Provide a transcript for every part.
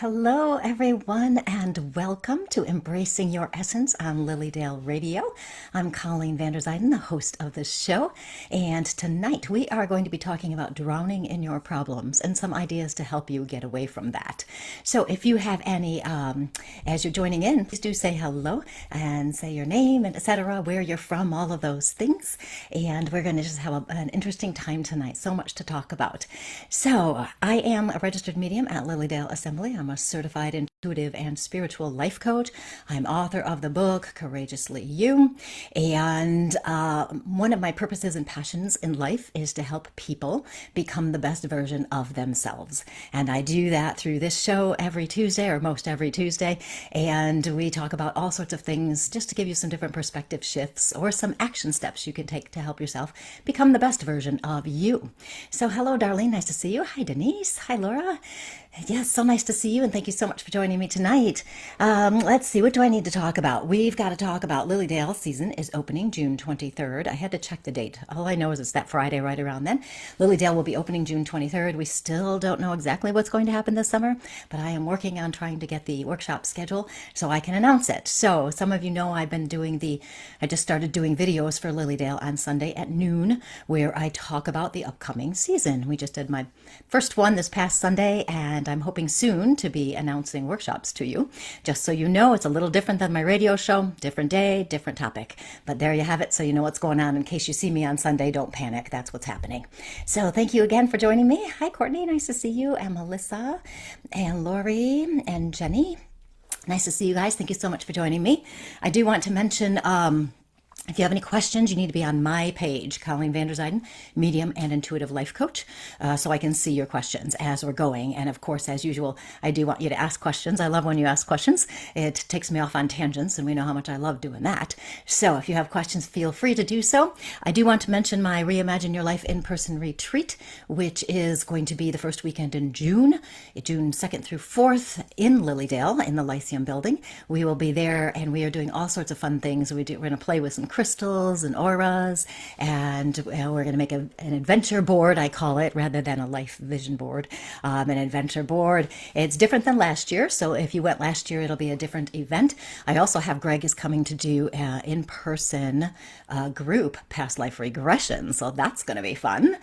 Hello, everyone, and welcome to Embracing Your Essence on Lilydale Radio. I'm Colleen Vanderzijden, the host of this show, and tonight we are going to be talking about drowning in your problems and some ideas to help you get away from that. So if you have any, as you're joining in, please do say hello and say your name and etc., where you're from, all of those things, and we're going to just have an interesting time tonight. So much to talk about. So I am a registered medium at Lilydale Assembly. I'm a certified intuitive and spiritual life coach. I'm author of the book Courageously You, and one of my purposes and passions in life is to help people become the best version of themselves. And I do that through this show every Tuesday, or most every Tuesday, and we talk about all sorts of things just to give you some different perspective shifts or some action steps you can take to help yourself become the best version of you. So hello, Darlene. Nice to see you. Hi, Denise. Hi, Laura. Yes, so nice to see you, and thank you so much for joining me tonight. Let's see, what do I need to talk about? We've got to talk about Lilydale season is opening June 23rd. I had to check the date. All I know is it's that Friday right around then. Lilydale will be opening June 23rd. We still don't know exactly what's going to happen this summer, but I am working on trying to get the workshop schedule so I can announce it. So some of you know I just started doing videos for Lilydale on Sunday at noon where I talk about the upcoming season. We just did my first one this past Sunday, and I'm hoping soon to be announcing workshops to you. Just so you know, it's a little different than my radio show, different day, different topic. But there you have it, so you know what's going on. In case you see me on Sunday, don't panic. That's what's happening. So thank you again for joining me. Hi, Courtney. Nice to see you. And Melissa and Lori and Jenny. Nice to see you guys. Thank you so much for joining me. I do want to mention, if you have any questions, you need to be on my page, Colleen Vanderzijden, Medium and Intuitive Life Coach, so I can see your questions as we're going. And of course, as usual, I do want you to ask questions. I love when you ask questions. It takes me off on tangents, and we know how much I love doing that. So if you have questions, feel free to do so. I do want to mention my Reimagine Your Life in-person retreat, which is going to be the first weekend in June 2nd through 4th in Lilydale in the Lyceum building. We will be there, and we are doing all sorts of fun things. We're going to play with some crystals and auras, and we're going to make an adventure board, I call it, rather than a life vision board. An adventure board. It's different than last year, so if you went last year, it'll be a different event. I also have Greg is coming to do an in-person group past life regression, so that's going to be fun.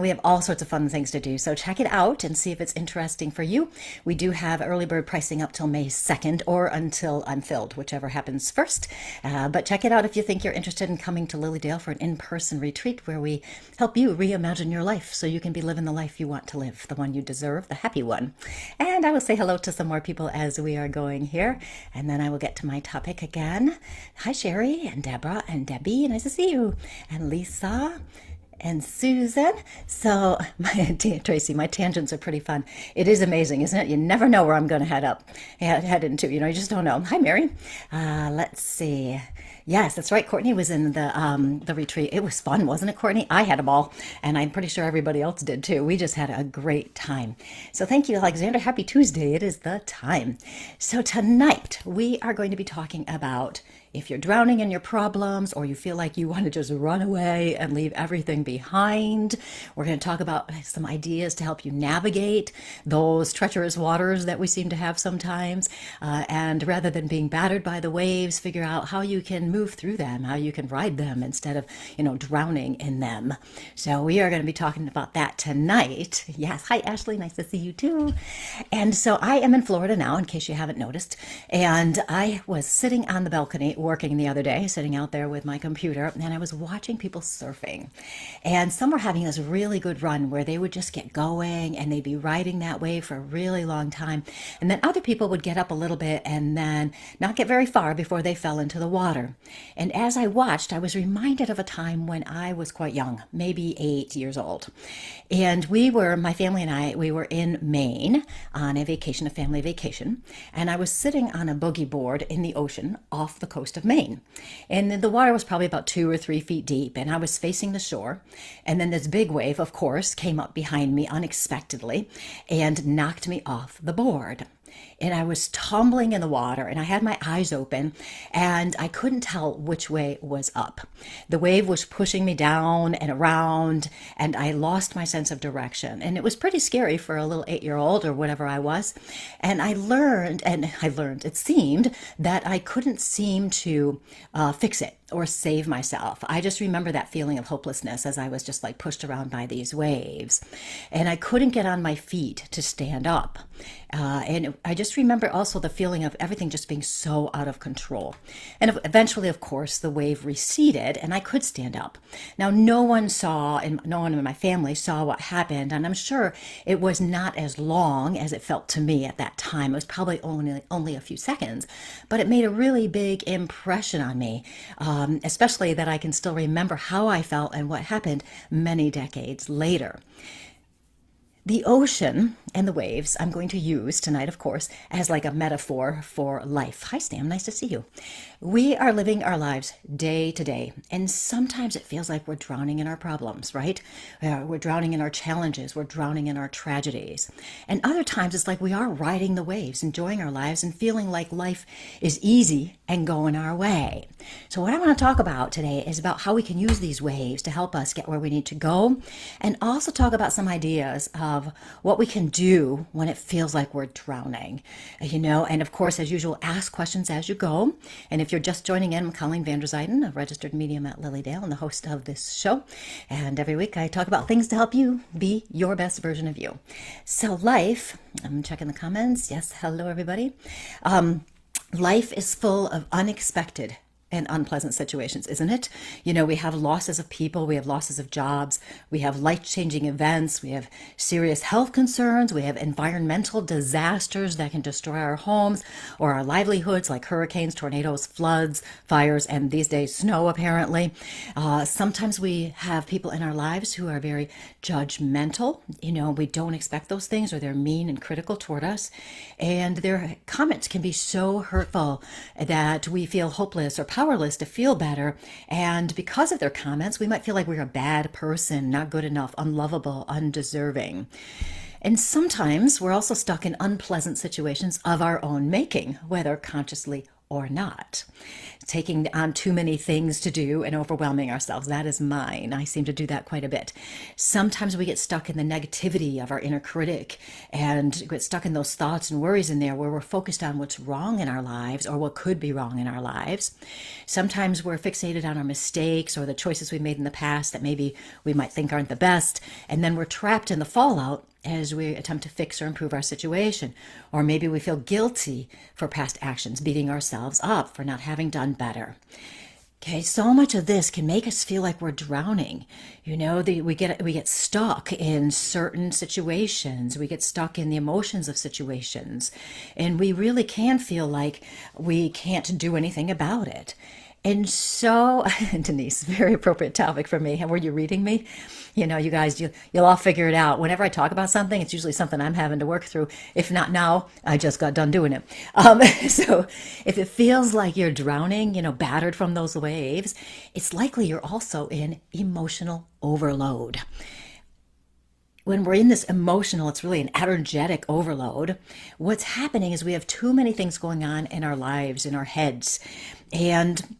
We have all sorts of fun things to do, so check it out and see if it's interesting for you. We do have early bird pricing up till May 2nd, or until I'm filled, whichever happens first. But check it out if you think you're interested in coming to Lilydale for an in-person retreat where we help you reimagine your life so you can be living the life you want to live, the one you deserve, the happy one. And I will say hello to some more people as we are going here, and then I will get to my topic again. Hi, Sherry and Deborah and Debbie. Nice to see you. And Lisa and Susan. So, Tracy, my tangents are pretty fun. It is amazing, isn't it? You never know where I'm going to head into. You just don't know. Hi, Mary. Let's see. Yes, that's right. Courtney was in the retreat. It was fun, wasn't it, Courtney? I had a ball, and I'm pretty sure everybody else did too. We just had a great time. So thank you, Alexander. Happy Tuesday. It is the time. So tonight we are going to be talking about if you're drowning in your problems, or you feel like you want to just run away and leave everything behind. We're going to talk about some ideas to help you navigate those treacherous waters that we seem to have sometimes. And rather than being battered by the waves, figure out how you can move through them, how you can ride them instead of, drowning in them. So we are going to be talking about that tonight. Yes. Hi, Ashley. Nice to see you too. And so I am in Florida now, in case you haven't noticed. And I was sitting on the balcony working the other day, sitting out there with my computer, and I was watching people surfing. And some were having this really good run where they would just get going and they'd be riding that wave for a really long time. And then other people would get up a little bit and then not get very far before they fell into the water. And as I watched, I was reminded of a time when I was quite young, maybe 8 years old. And my family and I, we were in Maine on a family vacation. And I was sitting on a boogie board in the ocean off the coast of Maine. And the water was probably about 2 or 3 feet deep, and I was facing the shore. And then this big wave, of course, came up behind me unexpectedly and knocked me off the board. and I was tumbling in the water, and I had my eyes open, and I couldn't tell which way was up. The wave was pushing me down and around, and I lost my sense of direction. And it was pretty scary for a little 8-year-old or whatever I was. And it seemed that I couldn't seem to fix it or save myself. I just remember that feeling of hopelessness as I was just like pushed around by these waves. And I couldn't get on my feet to stand up. And I just remember also the feeling of everything just being so out of control. And eventually, of course, the wave receded and I could stand up. Now, no one in my family saw what happened. And I'm sure it was not as long as it felt to me at that time. It was probably only a few seconds, but it made a really big impression on me, especially that I can still remember how I felt and what happened many decades later. The ocean and the waves I'm going to use tonight, of course, as like a metaphor for life. Hi, Stam. Nice to see you. We are living our lives day to day, and sometimes it feels like we're drowning in our problems, right? We're drowning in our challenges. We're drowning in our tragedies. And other times it's like we are riding the waves, enjoying our lives and feeling like life is easy and going our way. So what I want to talk about today is about how we can use these waves to help us get where we need to go, and also talk about some ideas of what we can do when it feels like we're drowning, and of course, as usual, ask questions as you go. And if you're just joining in, I'm Colleen van der Zijden, a registered medium at Lilydale and the host of this show. And every week I talk about things to help you be your best version of you. So life, I'm checking the comments. Yes, hello everybody. Life is full of unexpected and unpleasant situations, isn't it? We have losses of people, we have losses of jobs, we have life-changing events, we have serious health concerns, we have environmental disasters that can destroy our homes or our livelihoods, like hurricanes, tornadoes, floods, fires, and these days snow, apparently. Sometimes we have people in our lives who are very judgmental. We don't expect those things, or they're mean and critical toward us. And their comments can be so hurtful that we feel hopeless or powerless to feel better. And because of their comments, we might feel like we're a bad person, not good enough, unlovable, undeserving. And sometimes we're also stuck in unpleasant situations of our own making, whether consciously or not. Taking on too many things to do and overwhelming ourselves. That is mine. I seem to do that quite a bit. Sometimes we get stuck in the negativity of our inner critic and get stuck in those thoughts and worries in there where we're focused on what's wrong in our lives or what could be wrong in our lives. Sometimes we're fixated on our mistakes or the choices we made in the past that maybe we might think aren't the best, and then we're trapped in the fallout as we attempt to fix or improve our situation. Or maybe we feel guilty for past actions, beating ourselves up for not having done better. Okay, so much of this can make us feel like we're drowning. We get stuck in certain situations. We get stuck in the emotions of situations. And we really can feel like we can't do anything about it. And so, Denise, very appropriate topic for me. Were you reading me? You guys, you'll all figure it out. Whenever I talk about something, it's usually something I'm having to work through. If not now, I just got done doing it. So if it feels like you're drowning, battered from those waves, it's likely you're also in emotional overload. When we're in this emotional, it's really an energetic overload. What's happening is we have too many things going on in our lives, in our heads. And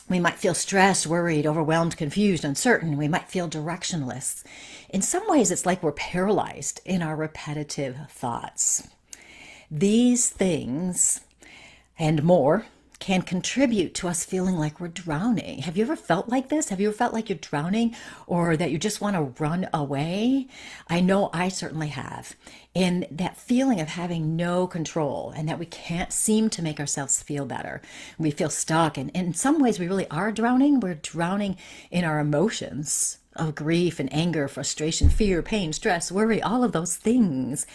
we might feel stressed, worried, overwhelmed, confused, uncertain. We might feel directionless. In some ways, it's like we're paralyzed in our repetitive thoughts. These things and more can contribute to us feeling like we're drowning. Have you ever felt like this? Have you ever felt like you're drowning or that you just want to run away? I know I certainly have. And that feeling of having no control and that we can't seem to make ourselves feel better. We feel stuck. And in some ways, we really are drowning. We're drowning in our emotions of grief and anger, frustration, fear, pain, stress, worry, all of those things.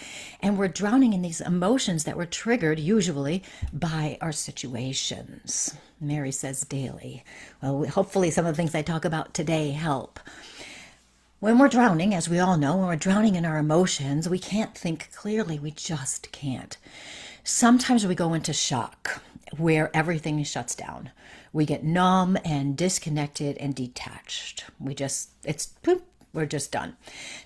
And we're drowning in these emotions that were triggered usually by our situations. Mary says daily. Well, hopefully some of the things I talk about today help. When we're drowning, as we all know, when we're drowning in our emotions, we can't think clearly. We just can't. Sometimes we go into shock where everything shuts down. We get numb and disconnected and detached. It's We're just done.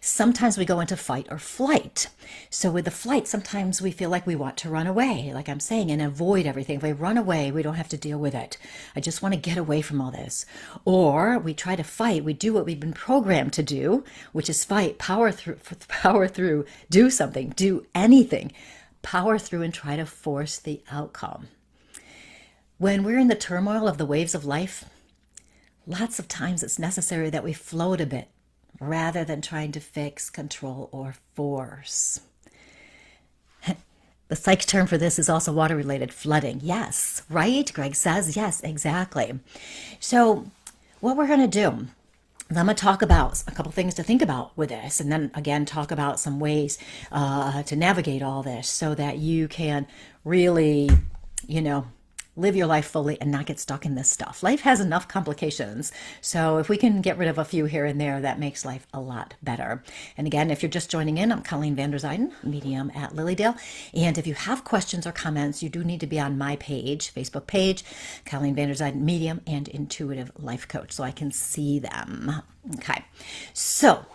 Sometimes we go into fight or flight. So with the flight, sometimes we feel like we want to run away, like I'm saying, and avoid everything. If we run away, we don't have to deal with it. I just want to get away from all this. Or we try to fight. We do what we've been programmed to do, which is fight, power through, do something, do anything, power through and try to force the outcome. When we're in the turmoil of the waves of life, lots of times it's necessary that we float a bit rather than trying to fix, control, or force. The psych term for this is also water-related flooding. Yes, right? Greg says, yes, exactly. So what we're going to do, I'm going to talk about a couple things to think about with this, and then again talk about some ways to navigate all this so that you can really, live your life fully and not get stuck in this stuff. Life has enough complications. So if we can get rid of a few here and there, that makes life a lot better. And again, if you're just joining in, I'm Colleen van der Zijden, medium at Lilydale. And if you have questions or comments, you do need to be on my page, Facebook page, Colleen van der Zijden, medium and intuitive life coach, so I can see them. Okay. So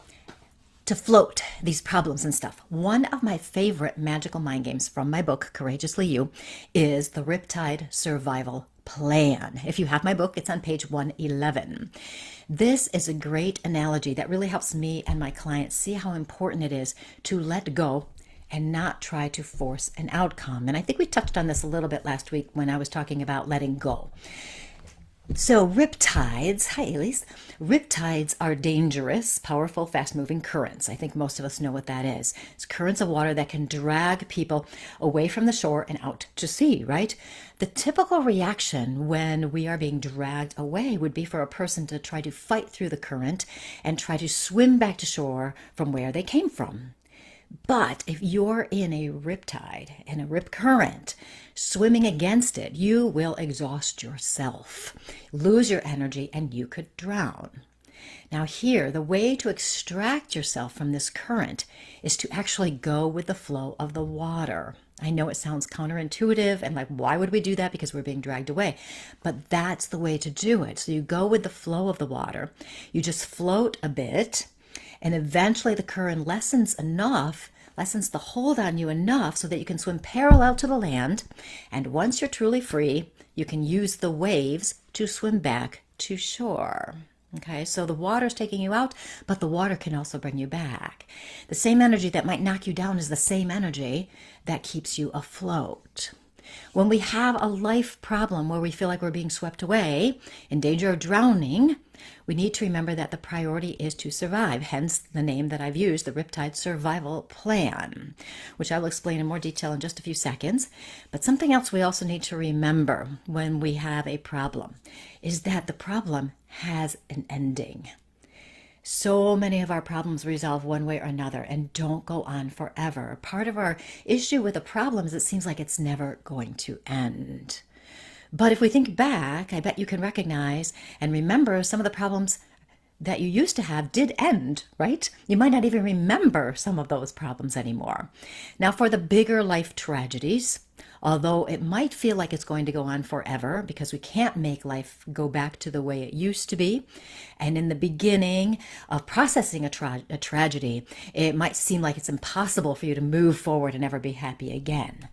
to float these problems and stuff, one of my favorite magical mind games from my book, Courageously You, is the Riptide Survival Plan. If you have my book, it's on page 111. This is a great analogy that really helps me and my clients see how important it is to let go and not try to force an outcome. And I think we touched on this a little bit last week when I was talking about letting go. So riptides, hi Elise, riptides are dangerous, powerful, fast-moving currents. I think most of us know what that is. It's currents of water that can drag people away from the shore and out to sea, right? The typical reaction when we are being dragged away would be for a person to try to fight through the current and try to swim back to shore from where they came from. But if you're in a riptide and a rip current, swimming against it, you will exhaust yourself, lose your energy, and you could drown. Now here, the way to extract yourself from this current is to actually go with the flow of the water. I know it sounds counterintuitive and like, why would we do that? Because we're being dragged away. But that's the way to do it. So you go with the flow of the water. You just float a bit. And eventually the current lessens the hold on you enough so that you can swim parallel to the land. And once you're truly free, you can use the waves to swim back to shore. Okay, so the water's taking you out, but the water can also bring you back. The same energy that might knock you down is the same energy that keeps you afloat. When we have a life problem where we feel like we're being swept away, in danger of drowning, we need to remember that the priority is to survive, hence the name that I've used, the Riptide Survival Plan, which I will explain in more detail in just a few seconds. But something else we also need to remember when we have a problem is that the problem has an ending. So many of our problems resolve one way or another and don't go on forever. Part of our issue with a problem is it seems like it's never going to end. But if we think back, I bet you can recognize and remember some of the problems that you used to have did end, right? You might not even remember some of those problems anymore. Now, for the bigger life tragedies, although it might feel like it's going to go on forever because we can't make life go back to the way it used to be, and in the beginning of processing a tragedy, it might seem like it's impossible for you to move forward and ever be happy again.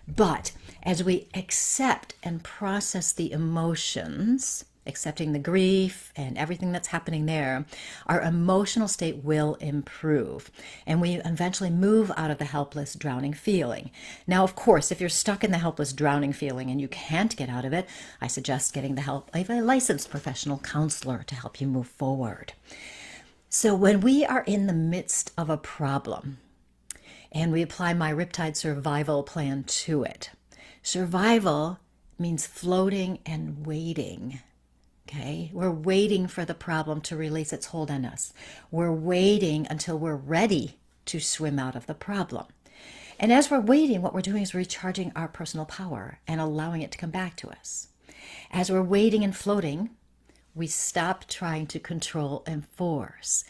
But as we accept and process the emotions, accepting the grief and everything that's happening there, our emotional state will improve. And we eventually move out of the helpless drowning feeling. Now, of course, if you're stuck in the helpless drowning feeling and you can't get out of it, I suggest getting the help of a licensed professional counselor to help you move forward. So when we are in the midst of a problem, and we apply my Riptide Survival Plan to it. Survival means floating and waiting. Okay? We're waiting for the problem to release its hold on us. We're waiting until we're ready to swim out of the problem. And as we're waiting, what we're doing is recharging our personal power and allowing it to come back to us. As we're waiting and floating, we stop trying to control and force.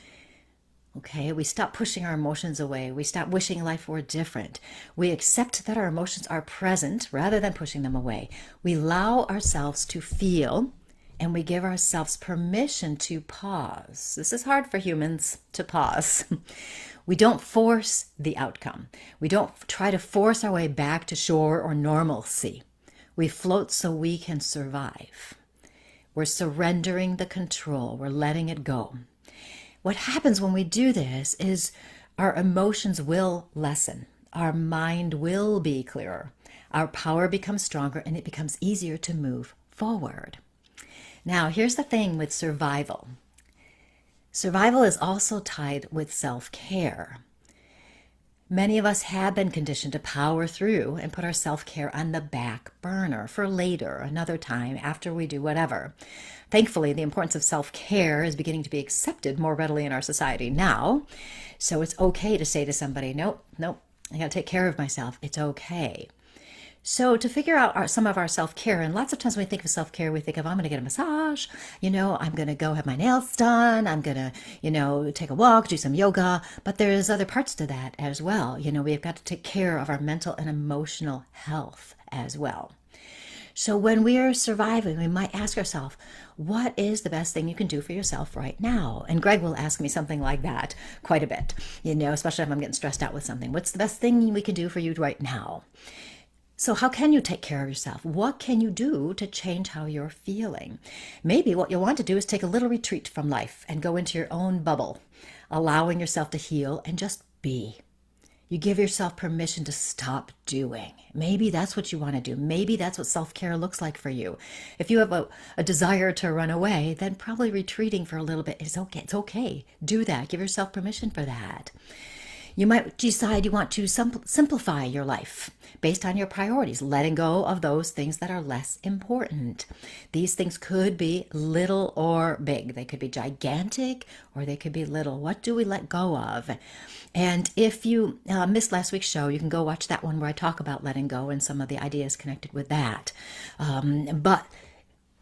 Okay, we stop pushing our emotions away. We stop wishing life were different. We accept that our emotions are present rather than pushing them away. We allow ourselves to feel and we give ourselves permission to pause. This is hard for humans to pause. We don't force the outcome. We don't try to force our way back to shore or normalcy. We float so we can survive. We're surrendering the control. We're letting it go. What happens when we do this is our emotions will lessen. Our mind will be clearer. Our power becomes stronger, and it becomes easier to move forward. Now, here's the thing with survival. Survival is also tied with self-care. Many of us have been conditioned to power through and put our self-care on the back burner for later, another time, after we do whatever. Thankfully, the importance of self-care is beginning to be accepted more readily in our society now. So it's okay to say to somebody, nope, I gotta take care of myself. It's okay. So to figure out some of our self-care, and lots of times when we think of self-care, we think of, I'm going to get a massage, I'm going to go have my nails done, I'm going to, take a walk, do some yoga, but there's other parts to that as well. We've got to take care of our mental and emotional health as well. So when we are surviving, we might ask ourselves, what is the best thing you can do for yourself right now? And Greg will ask me something like that quite a bit, especially if I'm getting stressed out with something. What's the best thing we can do for you right now? So how can you take care of yourself? What can you do to change how you're feeling? Maybe what you'll want to do is take a little retreat from life and go into your own bubble, allowing yourself to heal and just be. You give yourself permission to stop doing. Maybe that's what you want to do. Maybe that's what self-care looks like for you. If you have a desire to run away, then probably retreating for a little bit is okay. It's okay. Do that. Give yourself permission for that. You might decide you want to simplify your life based on your priorities, letting go of those things that are less important. These things could be little or big. They could be gigantic or they could be little. What do we let go of? And if you missed last week's show, you can go watch that one where I talk about letting go and some of the ideas connected with that. But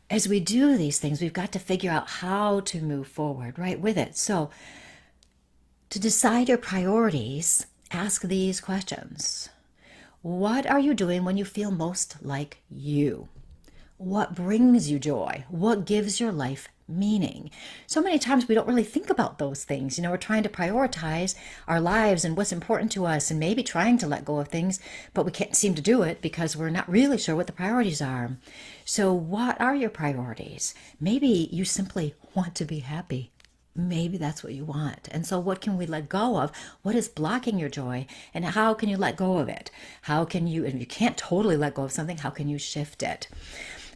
as we do these things, we've got to figure out how to move forward, right, with it. So to decide your priorities, ask these questions. What are you doing when you feel most like you? What brings you joy? What gives your life meaning? So many times we don't really think about those things. We're trying to prioritize our lives and what's important to us and maybe trying to let go of things, but we can't seem to do it because we're not really sure what the priorities are. So what are your priorities? Maybe you simply want to be happy. Maybe that's what you want. And so what can we let go of? What is blocking your joy? And how can you let go of it? And if you can't totally let go of something, how can you shift it?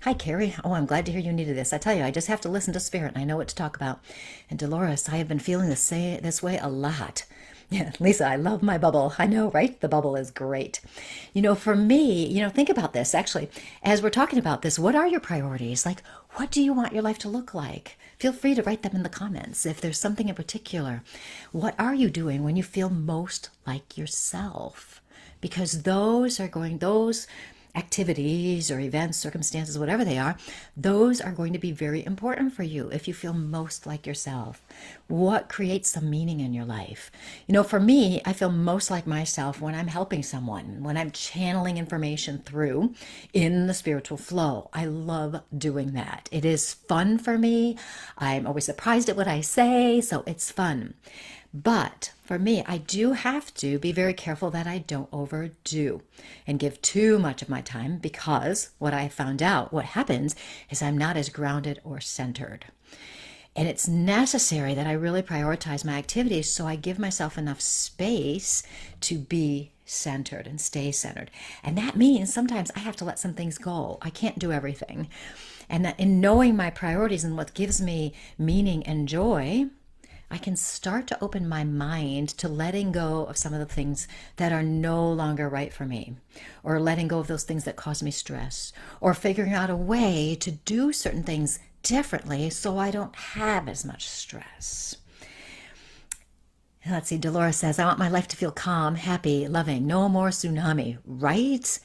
Hi, Carrie. Oh, I'm glad to hear you needed this. I tell you, I just have to listen to Spirit and I know what to talk about. And Dolores, I have been feeling this way a lot. Yeah, Lisa, I love my bubble. I know, right? The bubble is great. For me, think about this. Actually, as we're talking about this, what are your priorities? Like, what do you want your life to look like? Feel free to write them in the comments if there's something in particular. What are you doing when you feel most like yourself? Because those activities or events, circumstances, whatever they are, those are going to be very important for you if you feel most like yourself. What creates some meaning in your life? For me, I feel most like myself when I'm helping someone, when I'm channeling information through in the spiritual flow. I love doing that. It is fun for me. I'm always surprised at what I say, so it's fun. But for me, I do have to be very careful that I don't overdo and give too much of my time, because what I found out, what happens is I'm not as grounded or centered. And it's necessary that I really prioritize my activities so I give myself enough space to be centered and stay centered. And that means sometimes I have to let some things go. I can't do everything. And that in knowing my priorities and what gives me meaning and joy, I can start to open my mind to letting go of some of the things that are no longer right for me, or letting go of those things that cause me stress, or figuring out a way to do certain things differently so I don't have as much stress. Let's see, Dolores says, I want my life to feel calm, happy, loving, no more tsunami, right?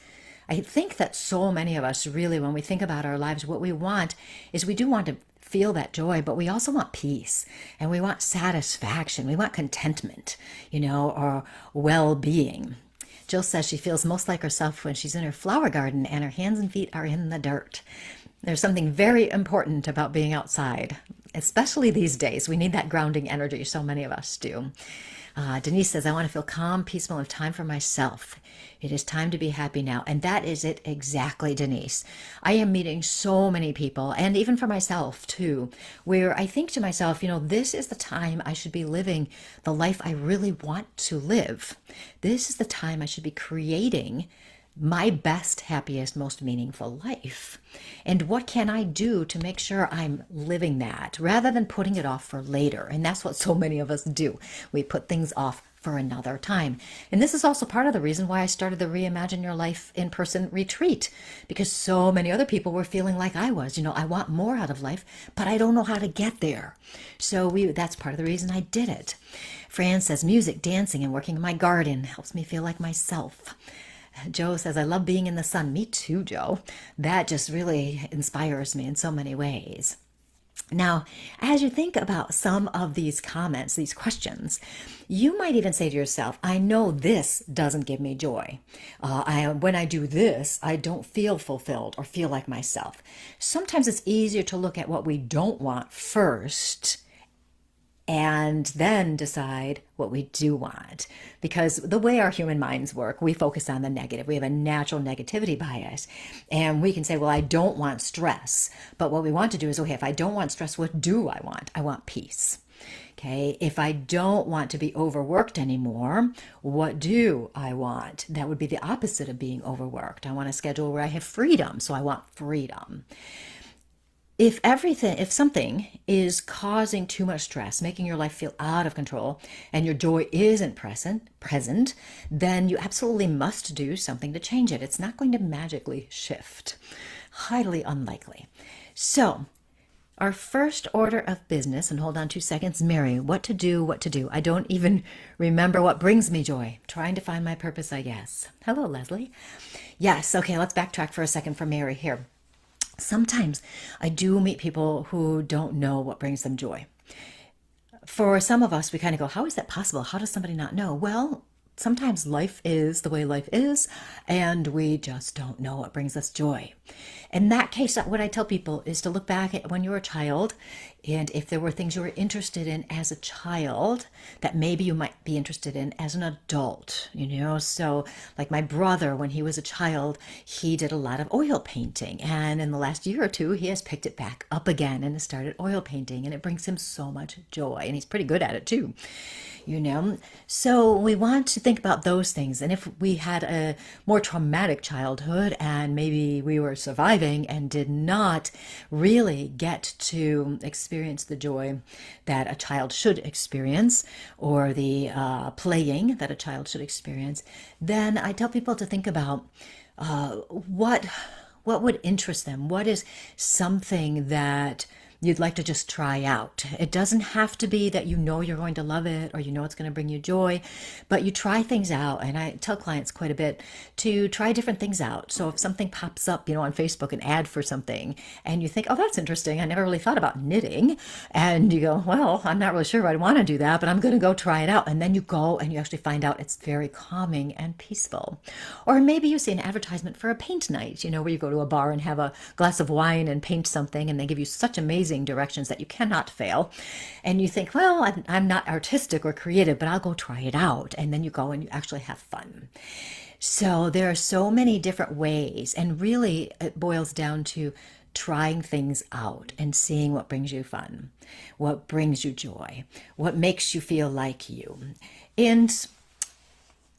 I think that so many of us really, when we think about our lives, what we want is we do want to feel that joy, but we also want peace and we want satisfaction. We want contentment, or well-being. Jill says she feels most like herself when she's in her flower garden and her hands and feet are in the dirt. There's something very important about being outside, especially these days. We need that grounding energy. So many of us do. Denise says, I want to feel calm, peaceful, and have time for myself. It is time to be happy now. And that is it exactly, Denise. I am meeting so many people, and even for myself too, where I think to myself, this is the time I should be living the life I really want to live. This is the time I should be creating my best, happiest, most meaningful life. And what can I do to make sure I'm living that rather than putting it off for later? And that's what so many of us do. We put things off for another time. And this is also part of the reason why I started the Reimagine Your Life in-person retreat, because so many other people were feeling like I was, I want more out of life, but I don't know how to get there. So that's part of the reason I did it. Fran says, music, dancing, and working in my garden helps me feel like myself. Joe says, I love being in the sun. Me too, Joe. That just really inspires me in so many ways. Now, as you think about some of these comments, these questions, you might even say to yourself, I know this doesn't give me joy. When I do this, I don't feel fulfilled or feel like myself. Sometimes it's easier to look at what we don't want first and then decide what we do want. Because the way our human minds work, we focus on the negative. We have a natural negativity bias. And we can say, well, I don't want stress. But what we want to do is, okay, if I don't want stress, what do I want? I want peace. Okay, if I don't want to be overworked anymore, what do I want? That would be the opposite of being overworked. I want a schedule where I have freedom, so I want freedom. If something is causing too much stress, making your life feel out of control, and your joy isn't present, then you absolutely must do something to change it. It's not going to magically shift. Highly unlikely. So, our first order of business, and hold on 2 seconds, Mary, what to do. I don't even remember what brings me joy. Trying to find my purpose, I guess. Hello, Leslie. Yes, okay, let's backtrack for a second for Mary here. Sometimes I do meet people who don't know what brings them joy. For some of us, we kind of go, how is that possible? How does somebody not know? Well, sometimes life is the way life is, and we just don't know what brings us joy. In that case, what I tell people is to look back at when you were a child, and if there were things you were interested in as a child that maybe you might be interested in as an adult, So like my brother, when he was a child, he did a lot of oil painting. And in the last year or two, he has picked it back up again and has started oil painting. And it brings him so much joy. And he's pretty good at it too. So we want to think about those things. And if we had a more traumatic childhood and maybe we were surviving and did not really get to experience the joy that a child should experience, or the playing that a child should experience, then I tell people to think about what would interest them. What is something that you'd like to just try out? It doesn't have to be that you're going to love it or it's going to bring you joy, but you try things out. And I tell clients quite a bit to try different things out. So if something pops up, on Facebook, an ad for something, and you think, oh, that's interesting, I never really thought about knitting, and you go, well, I'm not really sure I want to do that, but I'm going to go try it out. And then you go and you actually find out it's very calming and peaceful. Or maybe you see an advertisement for a paint night, where you go to a bar and have a glass of wine and paint something, and they give you such amazing directions that you cannot fail. And you think, well, I'm not artistic or creative, but I'll go try it out. And then you go and you actually have fun. So there are so many different ways. And really, it boils down to trying things out and seeing what brings you fun, what brings you joy, what makes you feel like you. And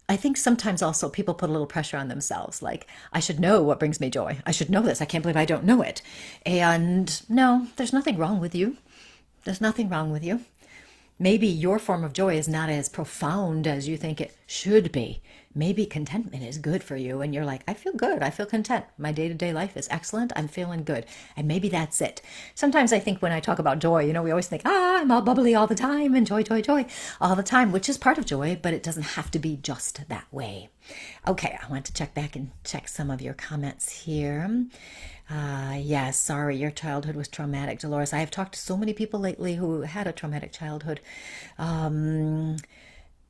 I think sometimes also people put a little pressure on themselves, like, I should know what brings me joy. I should know this. I can't believe I don't know it. And no, there's nothing wrong with you. There's nothing wrong with you. Maybe your form of joy is not as profound as you think it should be. Maybe contentment is good for you and you're like, I feel good. I feel content. My day-to-day life is excellent. I'm feeling good. And maybe that's it. Sometimes I think when I talk about joy, we always think, I'm all bubbly all the time and joy all the time, which is part of joy, but it doesn't have to be just that way. Okay, I want to check back and check some of your comments here. Yes, sorry, your childhood was traumatic, Dolores. I have talked to so many people lately who had a traumatic childhood.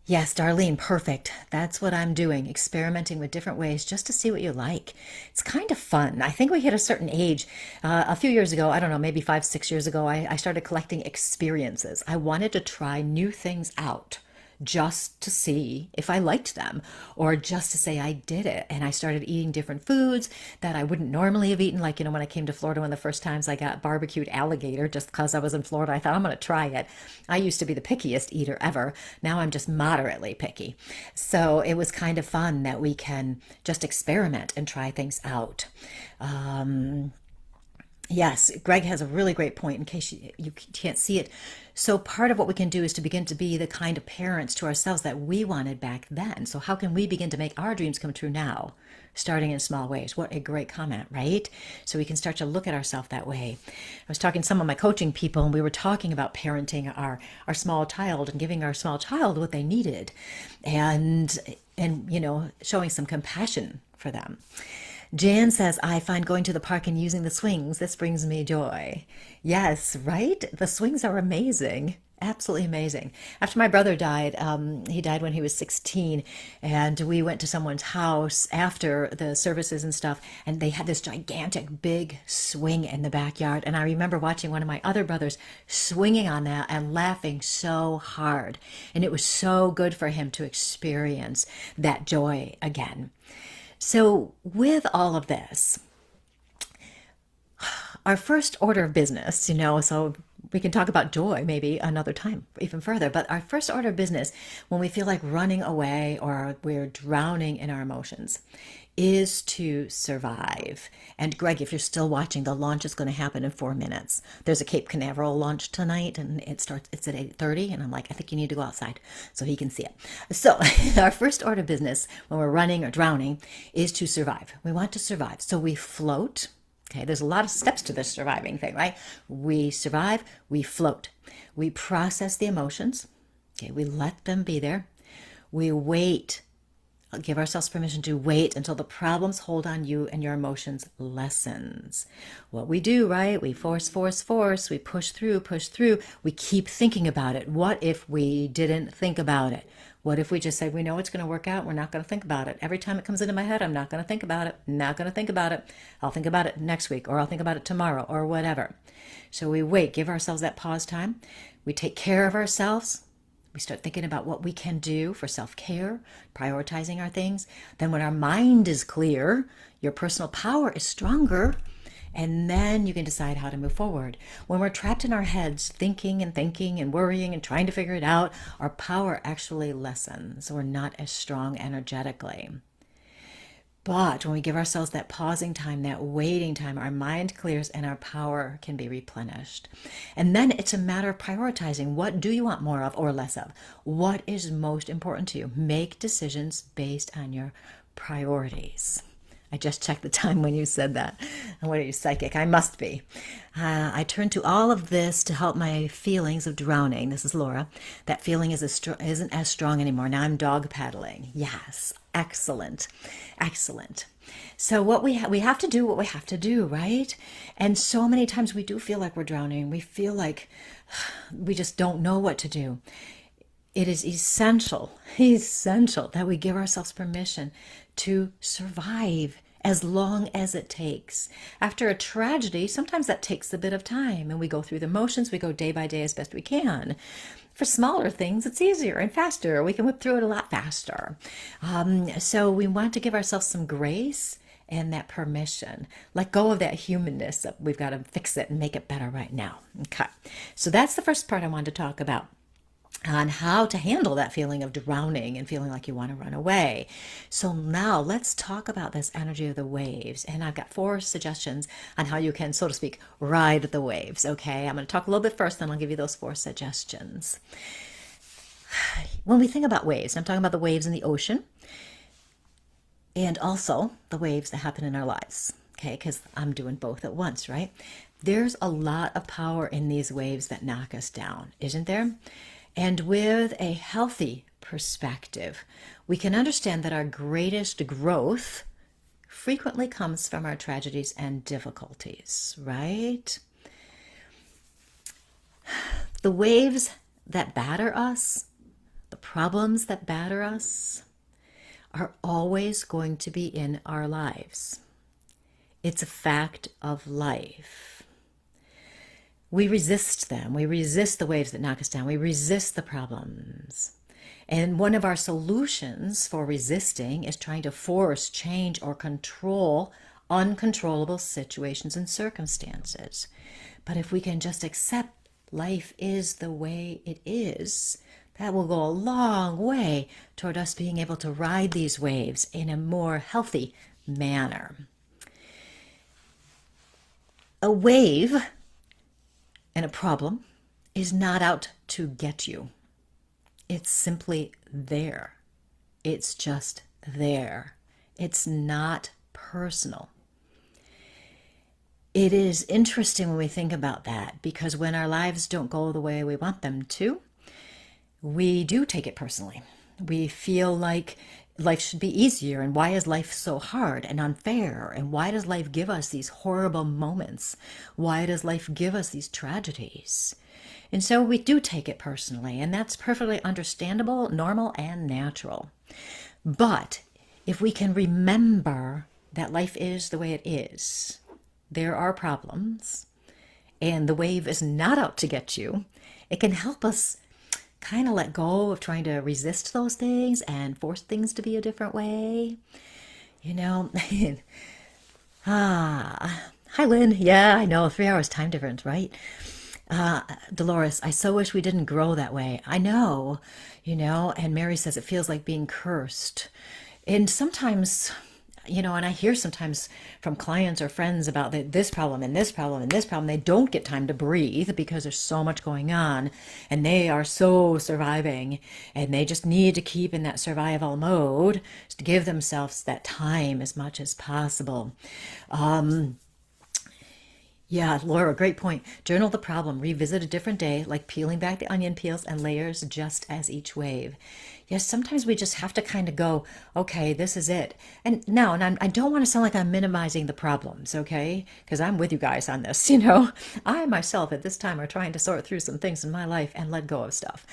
Yes, Darlene, perfect. That's what I'm doing, experimenting with different ways just to see what you like. It's kind of fun. I think we hit a certain age. A few years ago, I don't know, maybe 5, 6 years ago, I started collecting experiences. I wanted to try new things out just to see if I liked them or just to say I did it. And I started eating different foods that I wouldn't normally have eaten. Like, when I came to Florida one of the first times, I got barbecued alligator just because I was in Florida. I thought I'm going to try it. I used to be the pickiest eater ever. Now I'm just moderately picky. So it was kind of fun that we can just experiment and try things out. Yes, Greg has a really great point in case you can't see it. So, part of what we can do is to begin to be the kind of parents to ourselves that we wanted back then. So, how can we begin to make our dreams come true now, starting in small ways? What a great comment, right? So, we can start to look at ourselves that way. I was talking to some of my coaching people, and we were talking about parenting our small child and giving our small child what they needed, and showing some compassion for them. Jan says, I find going to the park and using the swings, this brings me joy. Yes, right? The swings are amazing. Absolutely amazing. After my brother died, he died when he was 16, and we went to someone's house after the services and stuff, and they had this gigantic big swing in the backyard. And I remember watching one of my other brothers swinging on that and laughing so hard. And it was so good for him to experience that joy again. So, with all of this, our first order of business, so we can talk about joy maybe another time, even further, but our first order of business when we feel like running away or we're drowning in our emotions is to survive. And Greg, if you're still watching, the launch is going to happen in 4 minutes. There's a Cape Canaveral launch tonight, and it's at 8:30, and I'm like, I think you need to go outside so he can see it. So our first order of business when we're running or drowning is to survive. We want to survive. So we float. Okay, there's a lot of steps to this surviving thing, right? We survive, we float. We process the emotions. Okay, we let them be there. We wait. Give ourselves permission to wait until the problems hold on you and your emotions lessens. What we do, right? We force. We push through. We keep thinking about it. What if we didn't think about it? What if we just say, we know it's going to work out. We're not going to think about it. Every time it comes into my head, I'm not going to think about it. Not going to think about it. I'll think about it next week, or I'll think about it tomorrow, or whatever. So we wait, give ourselves that pause time. We take care of ourselves. We start thinking about what we can do for self-care, prioritizing our things. Then when our mind is clear, your personal power is stronger, and then you can decide how to move forward. When we're trapped in our heads, thinking and worrying and trying to figure it out, our power actually lessens. We're not as strong energetically. But when we give ourselves that pausing time, that waiting time, our mind clears and our power can be replenished. And then it's a matter of prioritizing. What do you want more of or less of? What is most important to you? Make decisions based on your priorities. I just checked the time when you said that. What are you, psychic? I must be. I turn to all of this to help my feelings of drowning. This is Laura. That feeling isn't as strong anymore. Now I'm dog paddling. Yes. Excellent. So what we have to do what we have to do, right? And so many times we do feel like we're drowning. We feel like we just don't know what to do. It is essential that we give ourselves permission to survive as long as it takes. After a tragedy, sometimes that takes a bit of time, and we go through the motions. We go day by day as best we can. For smaller things, it's easier and faster. We can whip through it a lot faster. So we want to give ourselves some grace and that permission. Let go of that humanness that we've got to fix it and make it better right now. Okay. So that's the first part I wanted to talk about, on how to handle that feeling of drowning and feeling like you want to run away. So now let's talk about this energy of the waves. And I've got 4 suggestions on how you can, so to speak, ride the waves. Okay, I'm going to talk a little bit first, then I'll give you those 4 suggestions. When we think about waves, I'm talking about the waves in the ocean and also the waves that happen in our lives. Okay, because I'm doing both at once, right? There's a lot of power in these waves that knock us down, isn't there? And with a healthy perspective, we can understand that our greatest growth frequently comes from our tragedies and difficulties, right? The waves that batter us The problems that batter us are always going to be in our lives. It's a fact of life. We resist them. We resist the waves that knock us down. We resist the problems. And one of our solutions for resisting is trying to force, change, or control uncontrollable situations and circumstances. But if we can just accept life is the way it is, that will go a long way toward us being able to ride these waves in a more healthy manner. A wave and a problem is not out to get you. It's simply there. It's just there. It's not personal. It is interesting when we think about that, because when our lives don't go the way we want them to, we do take it personally. We feel like life should be easier, and why is life so hard and unfair? And why does life give us these horrible moments? Why does life give us these tragedies? And so we do take it personally, and that's perfectly understandable, normal, and natural. But if we can remember that life is the way it is, there are problems, and the wave is not out to get you, it can help us kind of let go of trying to resist those things and force things to be a different way. You know, hi Lynn. Yeah, I know, 3 hours time difference, right? Dolores, I so wish we didn't grow that way. I know, and Mary says it feels like being cursed. And sometimes, and I hear sometimes from clients or friends about this problem and this problem and this problem. They don't get time to breathe because there's so much going on, and they are so surviving, and they just need to keep in that survival mode to give themselves that time as much as possible. Yeah, Laura, great point. Journal the problem. Revisit a different day, like peeling back the onion peels and layers just as each wave. Yes, sometimes we just have to kind of go, okay, this is it. And I don't want to sound like I'm minimizing the problems, okay? Because I'm with you guys on this, I myself at this time are trying to sort through some things in my life and let go of stuff.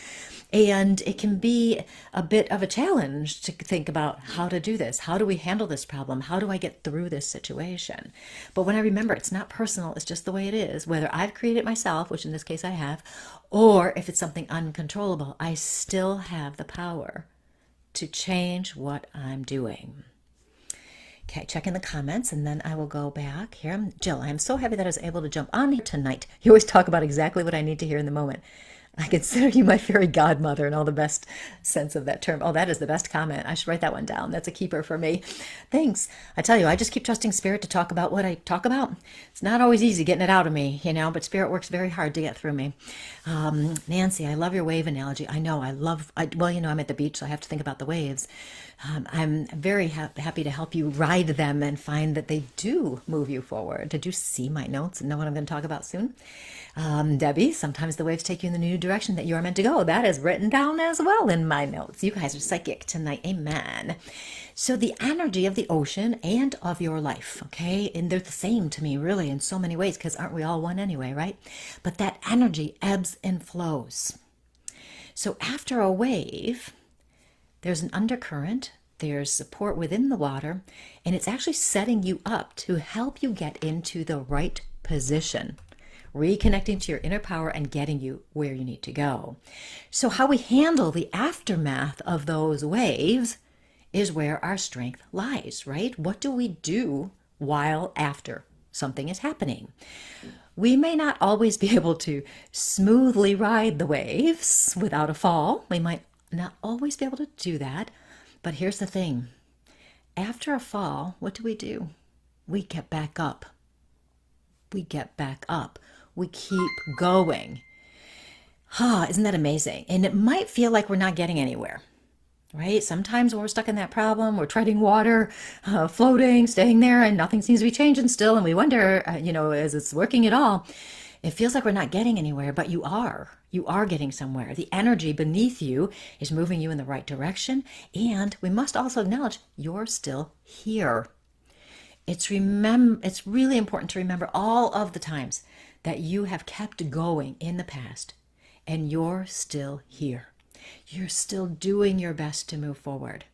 And it can be a bit of a challenge to think about how to do this. How do we handle this problem? How do I get through this situation? But when I remember it's not personal, it's just the way it is, whether I've created it myself, which in this case I have, or if it's something uncontrollable, I still have the power to change what I'm doing. Okay, check in the comments, and then I will go back here. Jill, I am so happy that I was able to jump on here tonight. You always talk about exactly what I need to hear in the moment. I consider you my fairy godmother in all the best sense of that term. Oh, that is the best comment. I should write that one down. That's a keeper for me. Thanks. I tell you, I just keep trusting Spirit to talk about what I talk about. It's not always easy getting it out of me, but Spirit works very hard to get through me. Nancy, I love your wave analogy. I know, I'm at the beach, so I have to think about the waves. I'm very happy to help you ride them and find that they do move you forward. Did you see my notes and know what I'm going to talk about soon? Debbie, sometimes the waves take you in the new direction that you are meant to go. That is written down as well in my notes. You guys are psychic tonight. Amen. So the energy of the ocean and of your life, okay? And they're the same to me, really, in so many ways, because aren't we all one anyway, right? But that energy ebbs and flows. So after a wave, there's an undercurrent, there's support within the water, and it's actually setting you up to help you get into the right position, reconnecting to your inner power and getting you where you need to go. So how we handle the aftermath of those waves is where our strength lies, right? What do we do while after something is happening? We may not always be able to smoothly ride the waves without a fall. We might not always be able to do that. But here's the thing. After a fall, what do? We get back up. We get back up. We keep going. Isn't that amazing? And it might feel like we're not getting anywhere, right? Sometimes when we're stuck in that problem, we're treading water, floating, staying there, and nothing seems to be changing still. And we wonder, is it's working at all? It feels like we're not getting anywhere, but you are. You are getting somewhere. The energy beneath you is moving you in the right direction. And we must also acknowledge you're still here. It's really important to remember all of the times that you have kept going in the past, and you're still here. You're still doing your best to move forward.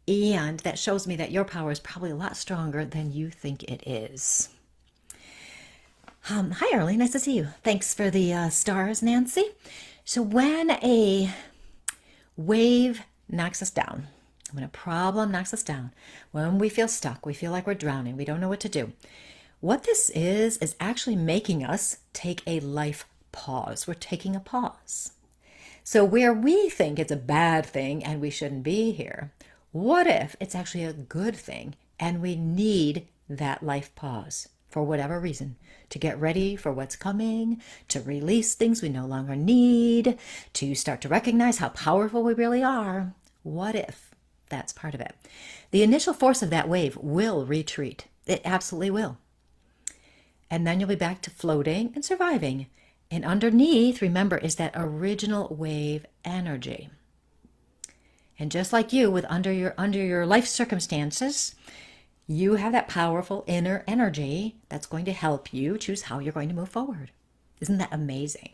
And that shows me that your power is probably a lot stronger than you think it is. Hi, Arlene. Nice to see you. Thanks for the stars, Nancy. So when a wave knocks us down, when a problem knocks us down, when we feel stuck, we feel like we're drowning, we don't know what to do, what this is actually making us take a life pause. We're taking a pause. So where we think it's a bad thing and we shouldn't be here, what if it's actually a good thing and we need that life pause for whatever reason, to get ready for what's coming, to release things we no longer need, to start to recognize how powerful we really are? What if that's part of it? The initial force of that wave will retreat. It absolutely will. And then you'll be back to floating and surviving. And underneath, remember, is that original wave energy. And just like you, with under your life circumstances, you have that powerful inner energy that's going to help you choose how you're going to move forward. Isn't that amazing?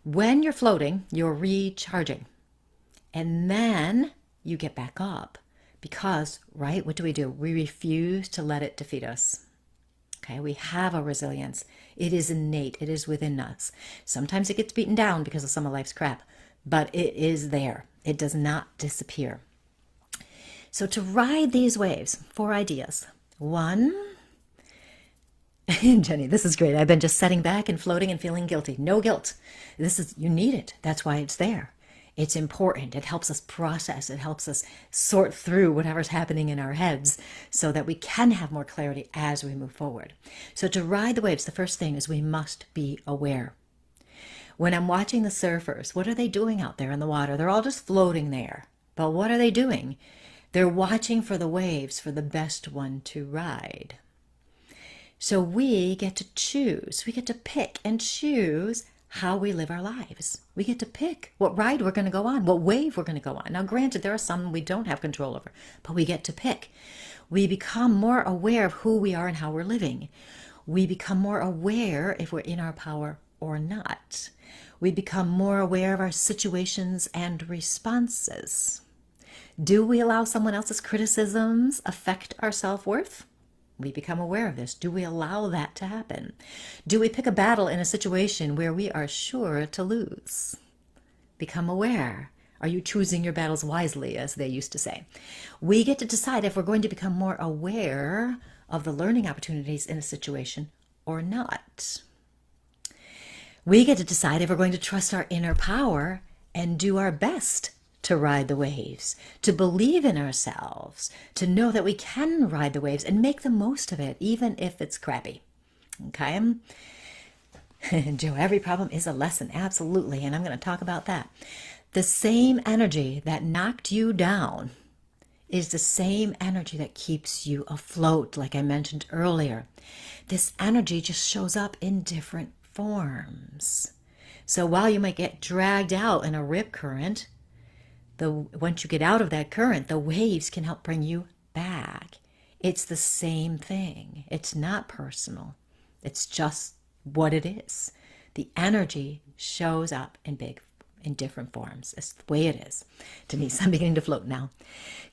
When you're floating, you're recharging. And then you get back up because, right, what do? We refuse to let it defeat us. Okay, we have a resilience. It is innate. It is within us. Sometimes it gets beaten down because of some of life's crap, but it is there. It does not disappear. So to ride these waves, 4 ideas. 1, Jenny, this is great. I've been just sitting back and floating and feeling guilty. No guilt. You need it. That's why it's there. It's important. It helps us process. It helps us sort through whatever's happening in our heads so that we can have more clarity as we move forward. So to ride the waves, the first thing is we must be aware. When I'm watching the surfers, what are they doing out there in the water? They're all just floating there. But what are they doing? They're watching for the waves, for the best one to ride. So we get to choose. We get to pick and choose how we live our lives. We get to pick what ride we're going to go on, what wave we're going to go on. Now, granted, there are some we don't have control over, but we get to pick. We become more aware of who we are and how we're living. We become more aware if we're in our power or not. We become more aware of our situations and responses. Do we allow someone else's criticisms affect our self-worth? We become aware of this. Do we allow that to happen? Do we pick a battle in a situation where we are sure to lose? Become aware. Are you choosing your battles wisely, as they used to say? We get to decide if we're going to become more aware of the learning opportunities in a situation or not. We get to decide if we're going to trust our inner power and do our best to ride the waves, to believe in ourselves, to know that we can ride the waves and make the most of it, even if it's crappy. Okay? Joe, every problem is a lesson. Absolutely. And I'm going to talk about that. The same energy that knocked you down is the same energy that keeps you afloat, like I mentioned earlier. This energy just shows up in different forms. So while you might get dragged out in a rip current, once you get out of that current, the waves can help bring you back. It's the same thing. It's not personal. It's just what it is. The energy shows up in different forms. It's the way it is. Denise, I'm beginning to float now.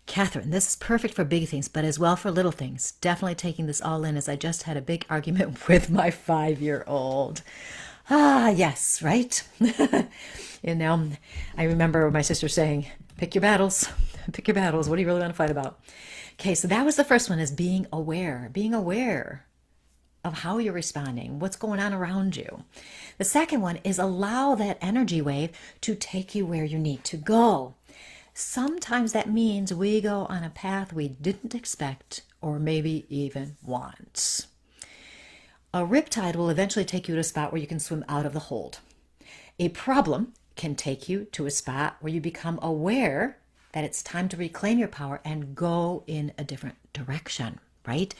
Catherine, this is perfect for big things, but as well for little things. Definitely taking this all in as I just had a big argument with my 5-year-old. Ah, yes, right? I remember my sister saying, pick your battles. Pick your battles. What do you really want to fight about? Okay, so that was the first one, is being aware. Being aware of how you're responding, what's going on around you. The second one is allow that energy wave to take you where you need to go. Sometimes that means we go on a path we didn't expect or maybe even want. A riptide will eventually take you to a spot where you can swim out of the hold. A problem can take you to a spot where you become aware that it's time to reclaim your power and go in a different direction, right?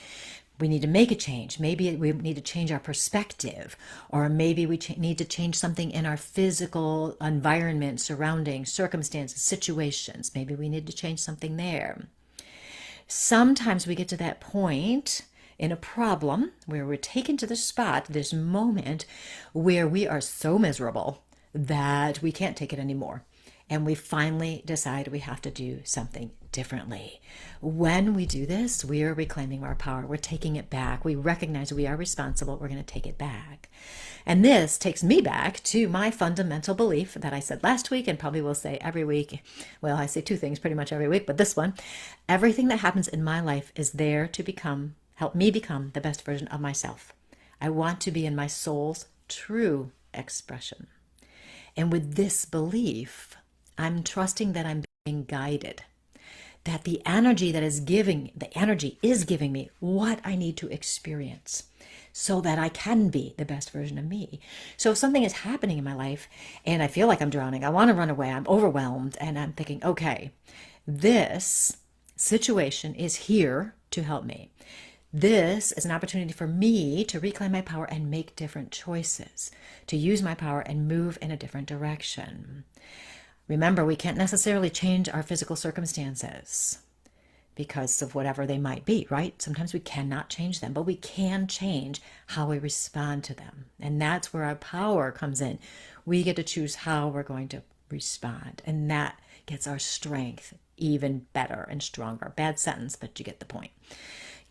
We need to make a change. Maybe we need to change our perspective, or maybe we need to change something in our physical environment, surroundings, circumstances, situations. Maybe we need to change something there. Sometimes we get to that point in a problem where we're taken to the spot, this moment where we are so miserable that we can't take it anymore. and we finally decide we have to do something differently. When we do this, we are reclaiming our power. We're taking it back. We recognize we are responsible. We're going to take it back. And this takes me back to my fundamental belief that I said last week and probably will say every week. Well, I say two things pretty much every week, but this one, everything that happens in my life is there to help me become the best version of myself. I want to be in my soul's true expression. And with this belief, I'm trusting that I'm being guided, that the energy is giving me what I need to experience so that I can be the best version of me. So if something is happening in my life and I feel like I'm drowning, I want to run away, I'm overwhelmed, and I'm thinking, okay, this situation is here to help me. This is an opportunity for me to reclaim my power and make different choices, to use my power and move in a different direction. Remember, we can't necessarily change our physical circumstances because of whatever they might be, right? Sometimes we cannot change them, but we can change how we respond to them. And that's where our power comes in. We get to choose how we're going to respond, and that gets our strength even better and stronger. Bad sentence, but you get the point.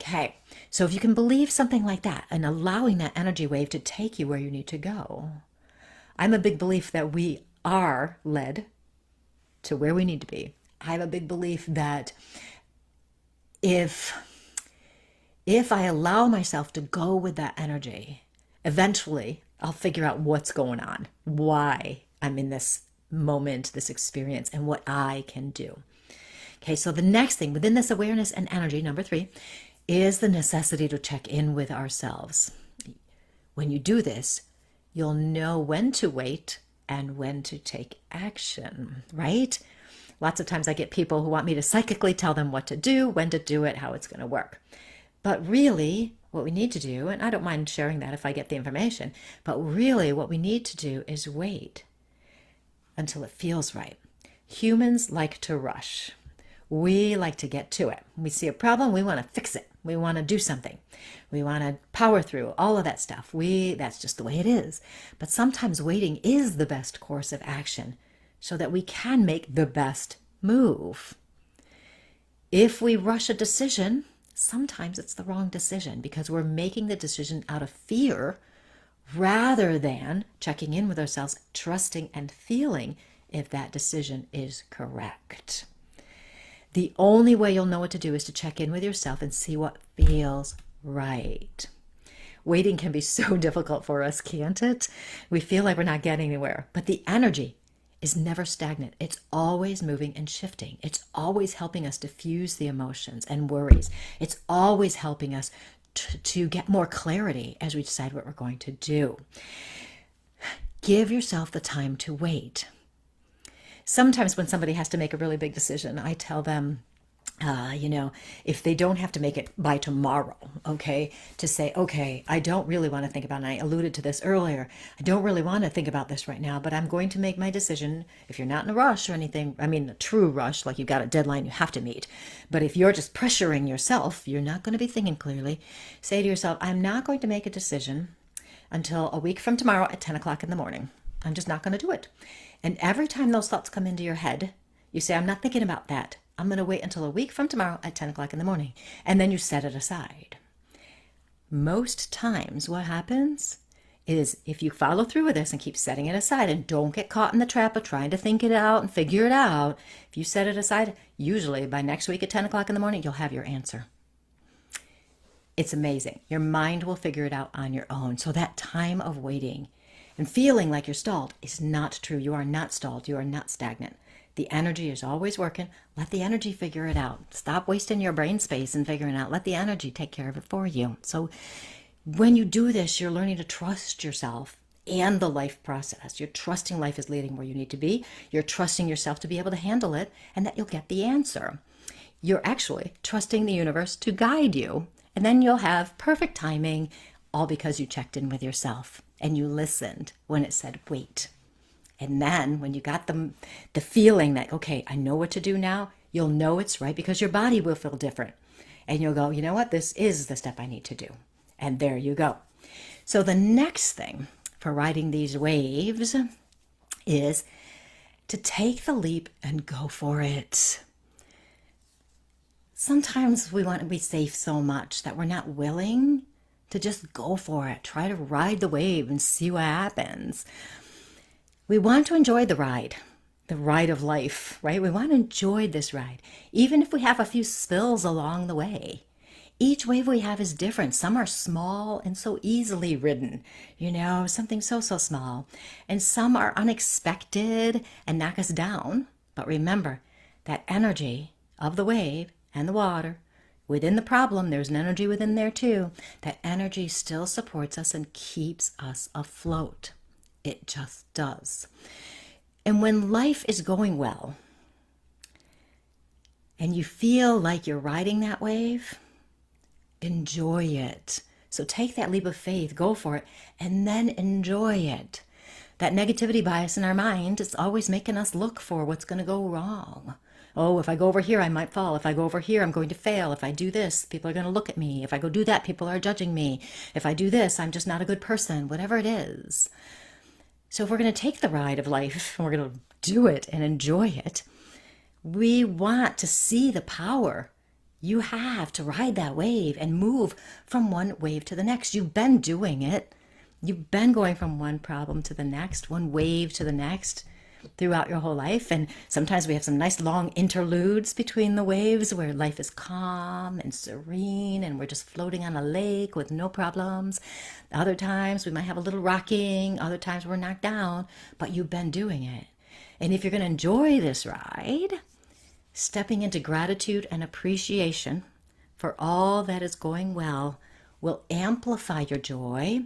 Okay, so if you can believe something like that and allowing that energy wave to take you where you need to go, I'm a big belief that we are led to where we need to be. I have a big belief that if I allow myself to go with that energy, eventually I'll figure out what's going on, why I'm in this moment, this experience, and what I can do. Okay, so the next thing within this awareness and energy, number 3, is the necessity to check in with ourselves. When you do this, you'll know when to wait and when to take action, right? Lots of times I get people who want me to psychically tell them what to do, when to do it, how it's going to work. But really, what we need to do, and I don't mind sharing that if I get the information, but really what we need to do is wait until it feels right. Humans like to rush. We like to get to it. We see a problem, we want to fix it. We want to do something. We want to power through all of that stuff. That's just the way it is. But sometimes waiting is the best course of action so that we can make the best move. If we rush a decision, sometimes it's the wrong decision because we're making the decision out of fear rather than checking in with ourselves, trusting and feeling if that decision is correct. The only way you'll know what to do is to check in with yourself and see what feels right. Waiting can be so difficult for us, can't it? We feel like we're not getting anywhere, but the energy is never stagnant. It's always moving and shifting. It's always helping us diffuse the emotions and worries. It's always helping us to get more clarity as we decide what we're going to do. Give yourself the time to wait. Sometimes when somebody has to make a really big decision, I tell them, if they don't have to make it by tomorrow, okay, to say, okay, I don't really want to think about it. And I alluded to this earlier. I don't really want to think about this right now, but I'm going to make my decision. If you're not in a rush or anything, I mean, a true rush, like you've got a deadline you have to meet. But if you're just pressuring yourself, you're not going to be thinking clearly. Say to yourself, I'm not going to make a decision until a week from tomorrow at 10 o'clock in the morning. I'm just not going to do it. And every time those thoughts come into your head, you say, I'm not thinking about that. I'm going to wait until a week from tomorrow at 10 o'clock in the morning. And then you set it aside. Most times what happens is if you follow through with this and keep setting it aside and don't get caught in the trap of trying to think it out and figure it out, if you set it aside, usually by next week at 10 o'clock in the morning, you'll have your answer. It's amazing. Your mind will figure it out on your own. So that time of waiting and feeling like you're stalled is not true. You are not stalled. You are not stagnant. The energy is always working. Let the energy figure it out. Stop wasting your brain space and figuring it out. Let the energy take care of it for you. So when you do this, you're learning to trust yourself and the life process. You're trusting life is leading where you need to be. You're trusting yourself to be able to handle it and that you'll get the answer. You're actually trusting the universe to guide you. And then you'll have perfect timing, all because you checked in with yourself and you listened when it said wait. And then when you got the feeling that, okay, I know what to do now, you'll know it's right because your body will feel different. And you'll go, you know what, this is the step I need to do. And there you go. So the next thing for riding these waves is to take the leap and go for it. Sometimes we want to be safe so much that we're not willing to just go for it, try to ride the wave and see what happens. We want to enjoy the ride of life, right? We want to enjoy this ride, even if we have a few spills along the way. Each wave we have is different. Some are small and so easily ridden, something so small. And some are unexpected and knock us down. But remember, that energy of the wave and the water, within the problem, there's an energy within there too. That energy still supports us and keeps us afloat. It just does. And when life is going well, and you feel like you're riding that wave, enjoy it. So take that leap of faith, go for it, and then enjoy it. That negativity bias in our mind is always making us look for what's going to go wrong. Oh, if I go over here, I might fall. If I go over here, I'm going to fail. If I do this, people are going to look at me. If I go do that, people are judging me. If I do this, I'm just not a good person, whatever it is. So if we're going to take the ride of life and we're going to do it and enjoy it, we want to see the power you have to ride that wave and move from one wave to the next. You've been doing it. You've been going from one problem to the next, one wave to the next throughout your whole life. And sometimes we have some nice long interludes between the waves where life is calm and serene and we're just floating on a lake with no problems. Other times we might have a little rocking. Other times we're knocked down, but you've been doing it. And if you're going to enjoy this ride, stepping into gratitude and appreciation for all that is going well will amplify your joy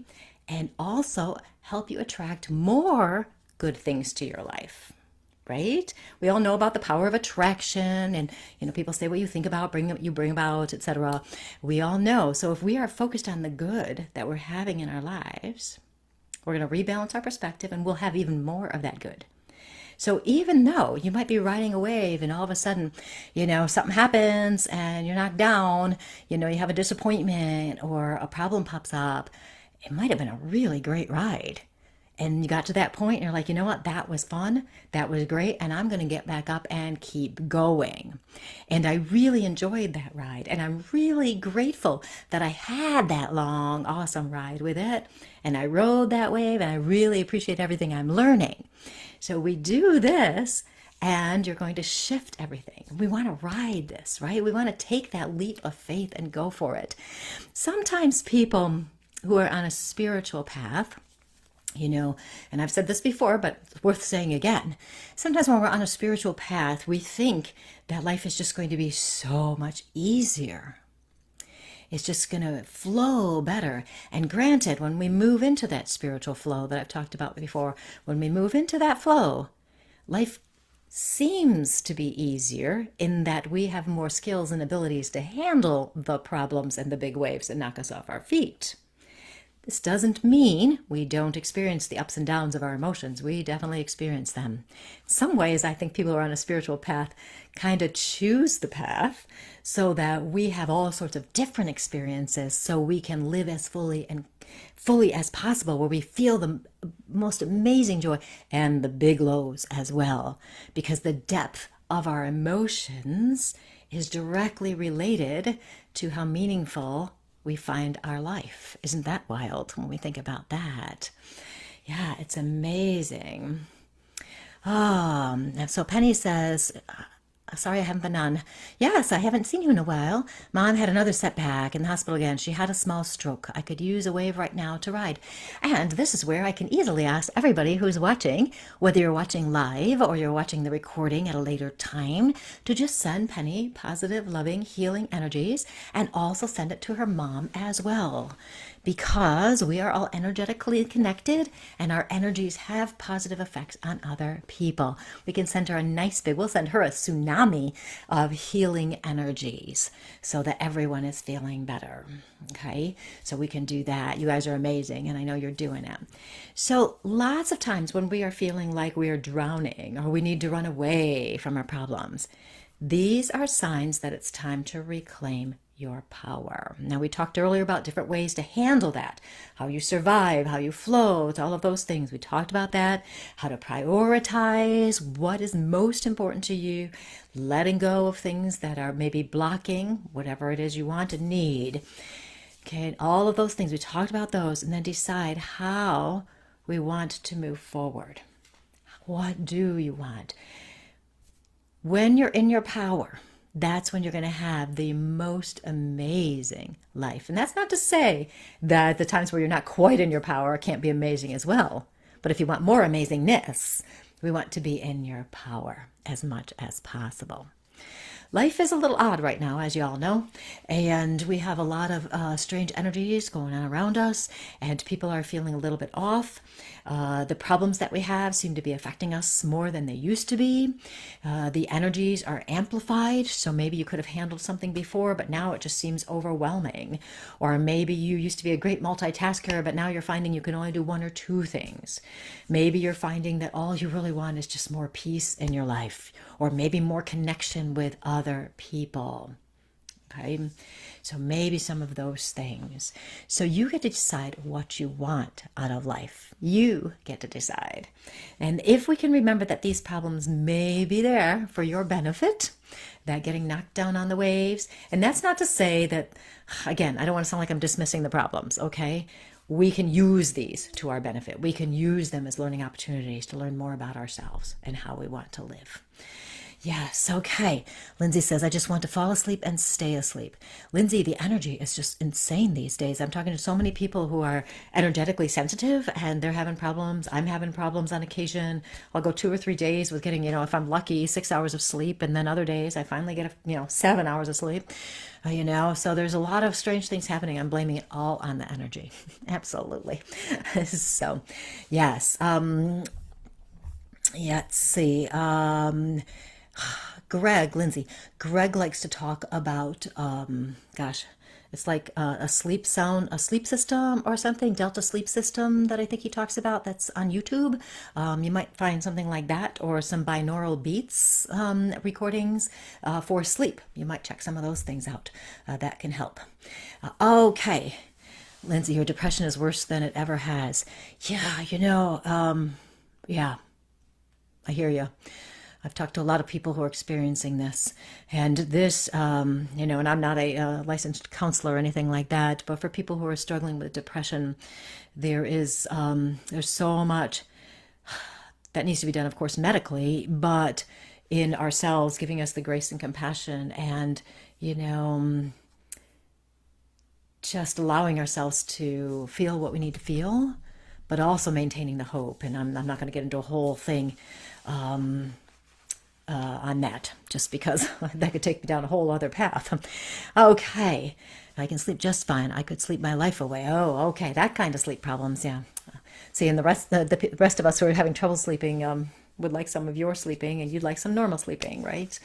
and also help you attract more good things to your life, right? We all know about the power of attraction, and people say what you think about, you bring about, etc. We all know. So if we are focused on the good that we're having in our lives, we're going to rebalance our perspective and we'll have even more of that good. So even though you might be riding a wave and all of a sudden, something happens and you're knocked down, you have a disappointment or a problem pops up, it might have been a really great ride. And you got to that point and you're like, you know what, that was fun, that was great, and I'm going to get back up and keep going. And I really enjoyed that ride, and I'm really grateful that I had that long, awesome ride with it, and I rode that wave, and I really appreciate everything I'm learning. So we do this, and you're going to shift everything. We want to ride this, right? We want to take that leap of faith and go for it. Sometimes people who are on a spiritual path, and I've said this before, but it's worth saying again. Sometimes when we're on a spiritual path, we think that life is just going to be so much easier. It's just going to flow better. And granted, when we move into that spiritual flow that I've talked about before, when we move into that flow, life seems to be easier in that we have more skills and abilities to handle the problems and the big waves that knock us off our feet. This doesn't mean we don't experience the ups and downs of our emotions. We definitely experience them. In some ways, I think people who are on a spiritual path kind of choose the path so that we have all sorts of different experiences so we can live as fully as possible, where we feel the most amazing joy and the big lows as well, because the depth of our emotions is directly related to how meaningful we find our life. Isn't that wild when we think about that? Yeah, it's amazing. So Penny says, sorry I haven't been on. Yes, I haven't seen you in a while. Mom had another setback in the hospital again. She had a small stroke. I could use a wave right now to ride. And this is where I can easily ask everybody who's watching, whether you're watching live or you're watching the recording at a later time, to just send Penny positive, loving, healing energies, and also send it to her mom as well. Because we are all energetically connected and our energies have positive effects on other people. We can send her we'll send her a tsunami of healing energies so that everyone is feeling better. Okay, so we can do that. You guys are amazing, and I know you're doing it. So lots of times when we are feeling like we are drowning or we need to run away from our problems, these are signs that it's time to reclaim your power. Now, we talked earlier about different ways to handle that, how you survive, how you float, all of those things. We talked about that, how to prioritize what is most important to you, letting go of things that are maybe blocking whatever it is you want and need. Okay, and all of those things, we talked about those, and then decide how we want to move forward. What do you want? When you're in your power, that's when you're going to have the most amazing life. And that's not to say that the times where you're not quite in your power can't be amazing as well. But if you want more amazingness, we want to be in your power as much as possible. Life is a little odd right now, as you all know, and we have a lot of strange energies going on around us, and people are feeling a little bit off. The problems that we have seem to be affecting us more than they used to be. The energies are amplified, so maybe you could have handled something before, but now it just seems overwhelming. Or maybe you used to be a great multitasker, but now you're finding you can only do one or two things. Maybe you're finding that all you really want is just more peace in your life, or maybe more connection with other people. Okay, so maybe some of those things. So you get to decide what you want out of life. You get to decide. And if we can remember that these problems may be there for your benefit, that getting knocked down on the waves, and that's not to say that, again, I don't want to sound like I'm dismissing the problems, okay? We can use these to our benefit. We can use them as learning opportunities to learn more about ourselves and how we want to live. Yes, okay. Lindsay says, I just want to fall asleep and stay asleep. Lindsay, the energy is just insane these days. I'm talking to so many people who are energetically sensitive and they're having problems. I'm having problems on occasion. I'll go 2 or 3 days with getting, if I'm lucky, 6 hours of sleep. And then other days I finally get, 7 hours of sleep. So there's a lot of strange things happening. I'm blaming it all on the energy. Absolutely. So, yes. Let's see. Greg likes to talk about, it's like a sleep system or something, Delta sleep system that I think he talks about that's on YouTube. You might find something like that or some binaural beats recordings for sleep. You might check some of those things out. That can help. Okay. Lindsay, your depression is worse than it ever has. Yeah, yeah, I hear you. I've talked to a lot of people who are experiencing this, and this, and I'm not a licensed counselor or anything like that, but for people who are struggling with depression, there's so much that needs to be done, of course, medically, but in ourselves, giving us the grace and compassion and, just allowing ourselves to feel what we need to feel, but also maintaining the hope. And I'm not going to get into a whole thing on that, just because that could take me down a whole other path. Okay, I can sleep just fine. I could sleep my life away. Oh, okay, that kind of sleep problems, yeah. See, and the rest of us who are having trouble sleeping would like some of your sleeping, and you'd like some normal sleeping, right?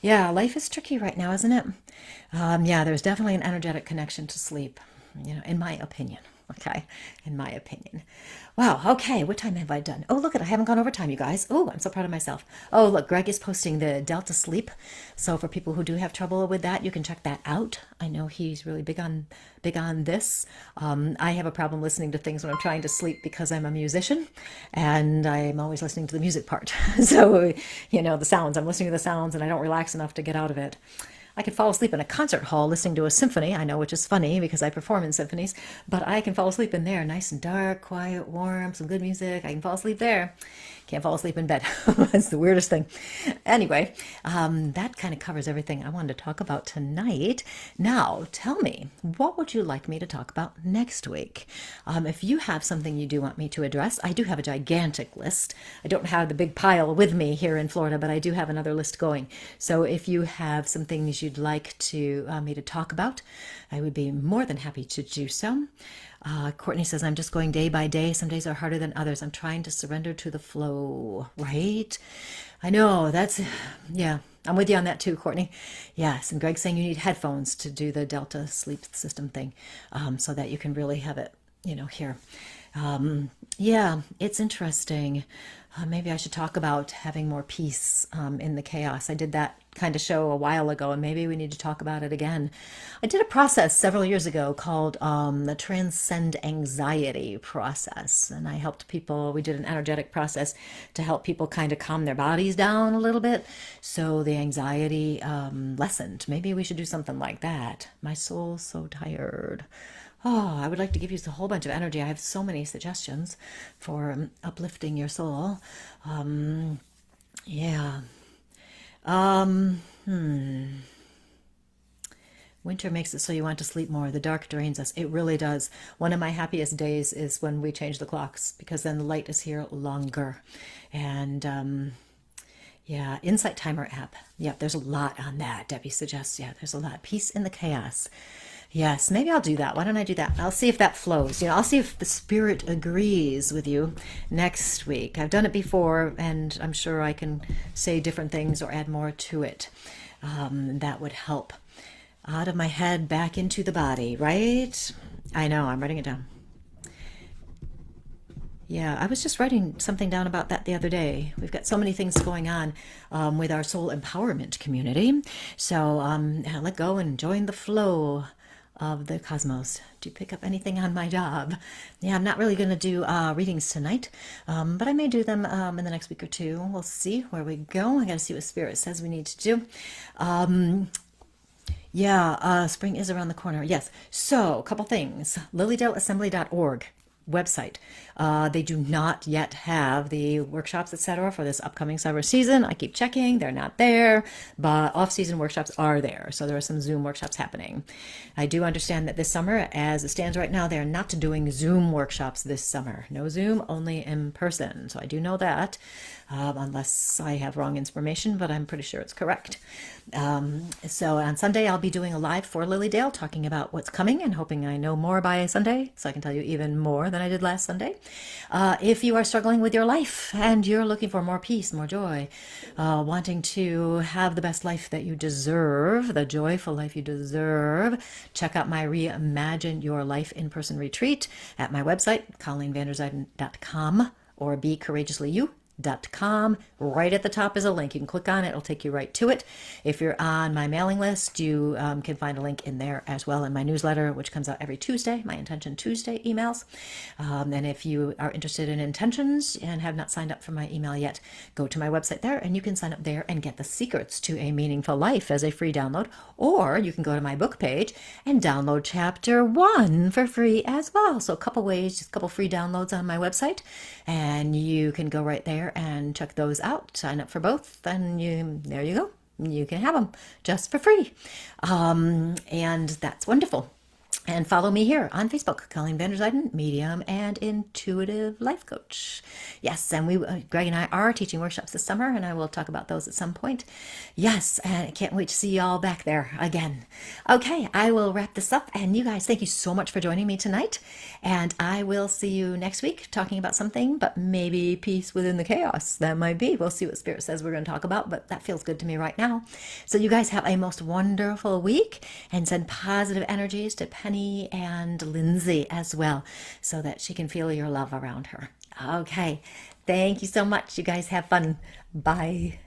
Yeah, life is tricky right now, isn't it? Yeah, there's definitely an energetic connection to sleep, in my opinion. Okay, in my opinion. Wow, okay, what time have I done? Oh, look, I haven't gone over time, you guys. Oh, I'm so proud of myself. Oh, look, Greg is posting the Delta Sleep. So for people who do have trouble with that, you can check that out. I know he's really big on this. I have a problem listening to things when I'm trying to sleep because I'm a musician and I'm always listening to the music part. So, the sounds, I'm listening to the sounds and I don't relax enough to get out of it. I can fall asleep in a concert hall listening to a symphony, I know, which is funny because I perform in symphonies, but I can fall asleep in there, nice and dark, quiet, warm, some good music. I can fall asleep there. Can't fall asleep in bed. That's the weirdest thing. Anyway, that kind of covers everything I wanted to talk about tonight. Now, tell me, what would you like me to talk about next week? If you have something you do want me to address, I do have a gigantic list. I don't have the big pile with me here in Florida, but I do have another list going. So if you have some things you'd like to me to talk about, I would be more than happy to do so. Courtney says, I'm just going day by day. Some days are harder than others. I'm trying to surrender to the flow, right? I know, yeah, I'm with you on that too, Courtney. Yes, and Greg's saying you need headphones to do the Delta sleep system thing so that you can really have it, here. Yeah, it's interesting. Maybe I should talk about having more peace in the chaos. I did that kind of show a while ago, and maybe we need to talk about it again. I did a process several years ago called the Transcend Anxiety process, and I helped people. We did an energetic process to help people kind of calm their bodies down a little bit, so the anxiety lessened. Maybe we should do something like that. My soul's so tired. Oh, I would like to give you a whole bunch of energy. I have so many suggestions for uplifting your soul. Yeah. Um, hmm. Winter makes it so you want to sleep more. The dark drains us. It really does. One of my happiest days is when we change the clocks because then the light is here longer. And yeah, Insight Timer app. Yep, there's a lot on that. Debbie suggests, yeah, there's a lot. Peace in the chaos. Yes, maybe I'll do that. Why don't I do that? I'll see if that flows. I'll see if the spirit agrees with you next week. I've done it before, and I'm sure I can say different things or add more to it. That would help. Out of my head, back into the body, right? I know, I'm writing it down. Yeah, I was just writing something down about that the other day. We've got so many things going on with our soul empowerment community. So let go and join the flow of the cosmos. Do you pick up anything on my job? Yeah, I'm not really going to do readings tonight, but I may do them in the next week or two. We'll see where we go. I got to see what Spirit says we need to do. Yeah, spring is around the corner. Yes. So, a couple things. lilydaleassembly.org website. They do not yet have the workshops, etc., for this upcoming summer season. I keep checking; they're not there, but off-season workshops are there. So there are some Zoom workshops happening. I do understand that this summer, as it stands right now, they're not doing Zoom workshops this summer. No Zoom, only in person. So I do know that, unless I have wrong information, but I'm pretty sure it's correct. So on Sunday, I'll be doing a live for Lily Dale talking about what's coming and hoping I know more by Sunday so I can tell you even more than I did last Sunday. If you are struggling with your life and you're looking for more peace, more joy, wanting to have the best life that you deserve, the joyful life you deserve, check out my Reimagine Your Life in-person retreat at my website, ColleenVanderzuyden.com, or BeCourageouslyYou.com. Right at the top is a link. You can click on it. It'll take you right to it. If you're on my mailing list, you can find a link in there as well in my newsletter, which comes out every Tuesday, my Intention Tuesday emails. And if you are interested in intentions and have not signed up for my email yet, go to my website there and you can sign up there and get the secrets to a meaningful life as a free download. Or you can go to my book page and download chapter 1 for free as well. So a couple ways, just a couple free downloads on my website, and you can go right there and check those out, sign up for both, and there you go. You can have them just for free. And that's wonderful. And follow me here on Facebook, Colleen Vanderzuyden, medium and intuitive life coach. Yes, and Greg and I are teaching workshops this summer, and I will talk about those at some point. Yes, and I can't wait to see you all back there again. Okay, I will wrap this up, and you guys, thank you so much for joining me tonight, and I will see you next week talking about something, but maybe peace within the chaos. That might be. We'll see what Spirit says we're going to talk about, but that feels good to me right now. So you guys have a most wonderful week, and send positive energies to Penny and Lindsay as well, so that she can feel your love around her. Okay, thank you so much. You guys have fun. Bye.